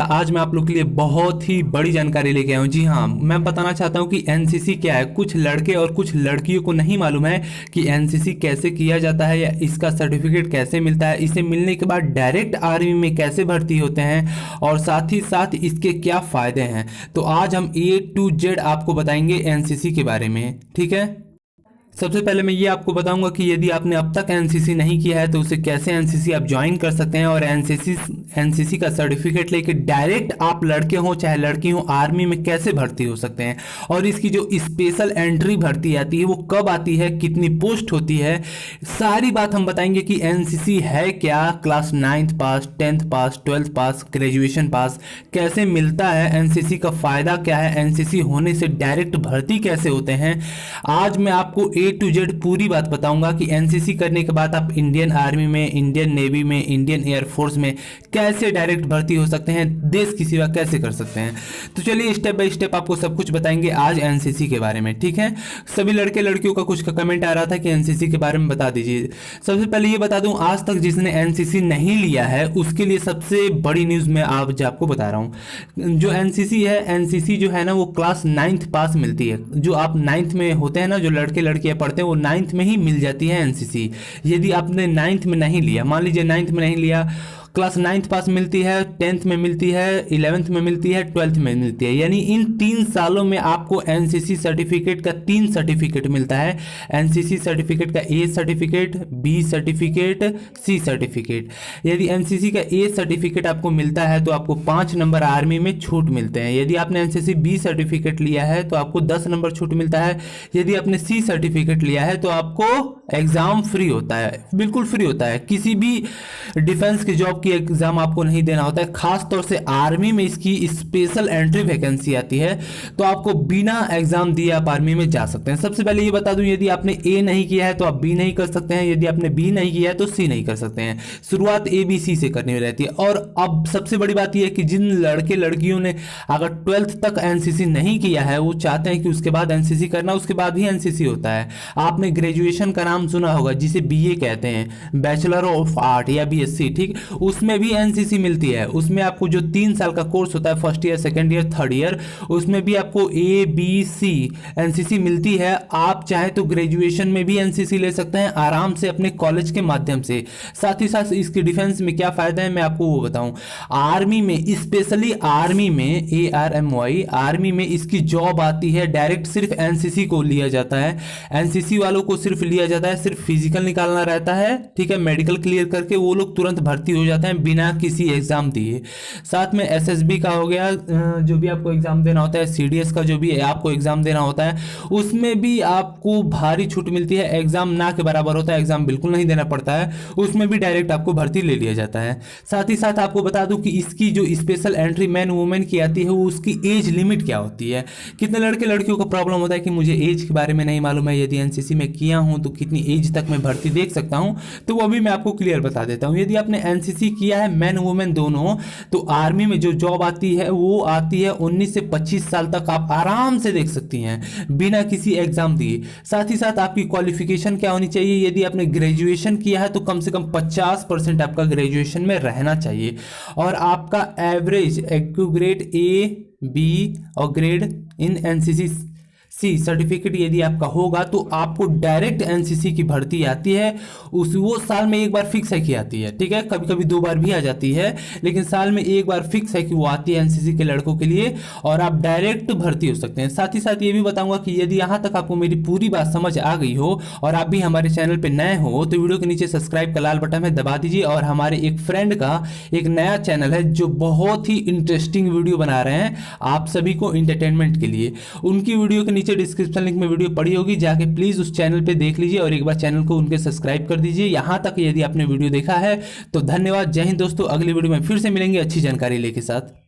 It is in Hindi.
आज मैं आप लोग के लिए बहुत ही बड़ी जानकारी लेके आया हूँ। जी हाँ, मैं बताना चाहता हूँ कि एनसीसी क्या है। कुछ लड़के और कुछ लड़कियों को नहीं मालूम है कि एनसीसी कैसे किया जाता है या इसका सर्टिफिकेट कैसे मिलता है, इसे मिलने के बाद डायरेक्ट आर्मी में कैसे भर्ती होते हैं और साथ ही साथ इसके क्या फ़ायदे हैं। तो आज हम A to Z आपको बताएंगे एनसीसी के बारे में, ठीक है। सबसे पहले मैं ये आपको बताऊंगा कि यदि आपने अब तक एनसीसी नहीं किया है तो उसे कैसे एनसीसी आप ज्वाइन कर सकते हैं और एनसीसी का सर्टिफिकेट लेके डायरेक्ट आप लड़के हों चाहे लड़की हों आर्मी में कैसे भर्ती हो सकते हैं और इसकी जो स्पेशल एंट्री भर्ती आती है वो कब आती है, कितनी पोस्ट होती है, सारी बात हम बताएंगे कि एनसीसी है क्या, क्लास 9th पास, 10th पास, 12th पास, ग्रेजुएशन पास, कैसे मिलता है, एनसीसी का फ़ायदा क्या है, एनसीसी होने से डायरेक्ट भर्ती कैसे होते हैं। आज मैं आपको A to Z पूरी बात बताऊंगा कि एनसीसी करने के बाद आप इंडियन आर्मी में, इंडियन नेवी में, इंडियन एयरफोर्स में कैसे डायरेक्ट भर्ती हो सकते हैं, देश की सेवा कैसे कर सकते हैं। तो चलिए स्टेप बाय स्टेप आपको सब कुछ बताएंगे आज एनसीसी के बारे में, ठीक है। सभी लड़के लड़कियों का कुछ का कमेंट आ रहा था कि एनसीसी के बारे में बता दीजिए। सबसे पहले ये बता दूं, आज तक जिसने एनसीसी नहीं लिया है उसके लिए सबसे बड़ी न्यूज़ मैं आज आपको बता रहा हूँ। जो एनसीसी है, एनसीसी जो है ना वो क्लास 9th पास मिलती है। जो आप 9th में होते हैं ना, जो लड़के लड़कियां पढ़ते हैं वो 9th में ही मिल जाती है एनसीसी। यदि आपने 9th में नहीं लिया, मान लीजिए 9th में नहीं लिया, क्लास 9th पास मिलती है, 10th में मिलती है, 11th में मिलती है, 12th में मिलती है। यानी इन 3 सालों में आपको एनसीसी सर्टिफिकेट का 3 सर्टिफिकेट मिलता है। एनसीसी सर्टिफिकेट का A certificate, B certificate, C certificate. यदि एनसीसी का A सर्टिफिकेट आपको मिलता है तो आपको 5 नंबर आर्मी में छूट मिलते हैं। यदि आपने एनसीसी B सर्टिफिकेट लिया है तो आपको 10 नंबर छूट मिलता है। यदि आपने C सर्टिफिकेट लिया है तो आपको एग्ज़ाम फ्री होता है, बिल्कुल फ्री होता है। किसी भी डिफेंस की जॉब की एग्जाम आपको नहीं देना होता है। खास तौर से आर्मी में इसकी स्पेशल एंट्री वैकेंसी आती है तो आपको बिना एग्जाम दिए आप आर्मी में जा सकते हैं। सबसे पहले ये बता दूं, यदि आपने A नहीं किया है तो आप B नहीं कर सकते हैं, यदि आपने B नहीं किया है तो C नहीं कर सकते हैं। शुरुआत ABC से करनी रहती है। और अब सबसे बड़ी बात यह है कि जिन लड़के लड़कियों ने अगर 12th तक एनसीसी नहीं किया है वो चाहते हैं कि उसके बाद एनसीसी करना, उसके बाद भी एनसीसी होता है। आपने ग्रेजुएशन का नाम सुना होगा जिसे BA कहते हैं, बैचलर ऑफ आर्ट या BSc, ठीक। उसमें भी एनसीसी मिलती है। उसमें आपको जो 3 साल का कोर्स होता है, first year, second year, third year, उसमें भी आपको ABC एनसीसी मिलती है। आप चाहे तो ग्रेजुएशन में भी एनसीसी ले सकते हैं आराम से अपने कॉलेज के माध्यम से। साथ ही साथ इसकी डिफेंस में क्या फायदा है मैं आपको वो बताऊं। आर्मी में, स्पेशली आर्मी में, ARMY, आर्मी में इसकी जॉब आती है डायरेक्ट। सिर्फ एनसीसी को लिया जाता है, एनसीसी वालों को सिर्फ लिया जाता है, सिर्फ फिजिकल निकालना रहता है, ठीक है। मेडिकल क्लियर करके वो लोग तुरंत भर्ती हो जाते हैं बिना किसी एग्जाम दिए। साथ में SSB का हो गया, जो भी आपको एग्जाम देना होता है, CDS का जो भी आपको एग्जाम देना होता है उसमें भी आपको भारी छूट मिलती है। एग्जाम ना के बराबर होता है, एग्जाम बिल्कुल नहीं देना पड़ता है, उसमें भी डायरेक्ट आपको भर्ती ले लिया जाता है। साथ ही साथ आपको बता दूं कि इसकी जो स्पेशल एंट्री मैन वुमेन की आती है वो उसकी एज लिमिट क्या होती है। कितने लड़के लड़कियों को प्रॉब्लम होता है कि मुझे एज के बारे में नहीं मालूम है, यदि एनसीसी में किया हूं तो कितनी एज तक मैं भर्ती देख सकता हूं, तो वो भी मैं आपको क्लियर बता देता हूं। यदि आपने एनसीसी किया है, मैन वुमेन दोनों, तो आर्मी में जो जॉब आती है वो आती है 19 से 25 साल तक आप आराम से देख सकती हैं बिना किसी एग्जाम दिए। साथ ही साथ आपकी क्वालिफिकेशन क्या होनी चाहिए, यदि आपने ग्रेजुएशन किया है तो कम से कम 50% आपका ग्रेजुएशन में रहना चाहिए और आपका एवरेज ग्रेड A, B और ग्रेड इन एनसीसी C सर्टिफिकेट यदि आपका होगा तो आपको डायरेक्ट एनसीसी की भर्ती आती है। वो साल में एक बार फिक्स है कि आती है, ठीक है। कभी कभी 2 बार भी आ जाती है, लेकिन साल में एक बार फिक्स है कि वो आती है एनसीसी के लड़कों के लिए और आप डायरेक्ट भर्ती हो सकते हैं। साथ ही साथ ये भी बताऊंगा कि यदि यहाँ तक आपको मेरी पूरी बात समझ आ गई हो और आप भी हमारे चैनल पर नए हो तो वीडियो के नीचे सब्सक्राइब का लाल बटन है, दबा दीजिए। और हमारे एक फ्रेंड का एक नया चैनल है जो बहुत ही इंटरेस्टिंग वीडियो बना रहे हैं आप सभी को इंटरटेनमेंट के लिए, उनकी वीडियो के नीचे डिस्क्रिप्शन लिंक में वीडियो पड़ी होगी, जाके प्लीज उस चैनल पे देख लीजिए और एक बार चैनल को उनके सब्सक्राइब कर दीजिए। यहां तक यदि आपने वीडियो देखा है तो धन्यवाद। जय हिंद दोस्तों, अगली वीडियो में फिर से मिलेंगे अच्छी जानकारी लेके साथ।